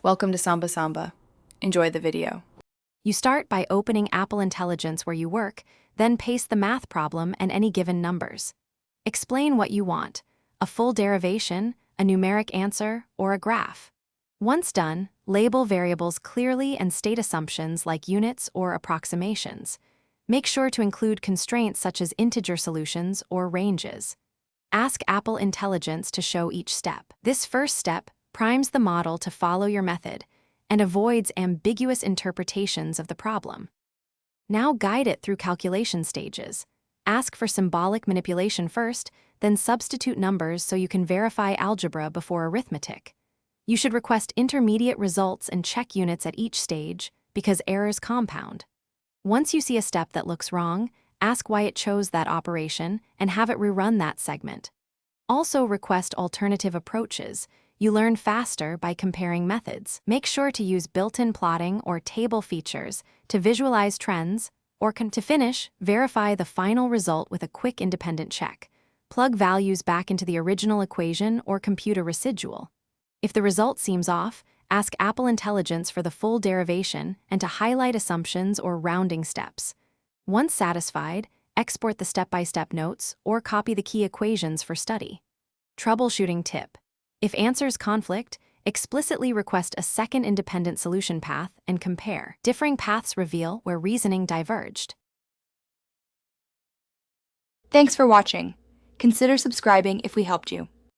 Welcome to Samba Samba. Enjoy the video. You start by opening Apple Intelligence where you work, then paste the math problem and any given numbers. Explain what you want: a full derivation, a numeric answer, or a graph. Once done, label variables clearly and state assumptions like units or approximations. Make sure to include constraints such as integer solutions or ranges. Ask Apple Intelligence to show each step. This first step primes the model to follow your method and avoids ambiguous interpretations of the problem. Now guide it through calculation stages. Ask for symbolic manipulation first, then substitute numbers so you can verify algebra before arithmetic. You should request intermediate results and check units at each stage because errors compound. Once you see a step that looks wrong, ask why it chose that operation and have it rerun that segment. Also request alternative approaches. You learn faster by comparing methods. Make sure to use built-in plotting or table features to visualize trends, or to finish, verify the final result with a quick independent check. Plug values back into the original equation or compute a residual. If the result seems off, ask Apple Intelligence for the full derivation and to highlight assumptions or rounding steps. Once satisfied, export the step-by-step notes or copy the key equations for study. Troubleshooting tip: if answers conflict, explicitly request a second independent solution path and compare. Differing paths reveal where reasoning diverged. Thanks for watching. Consider subscribing if we helped you.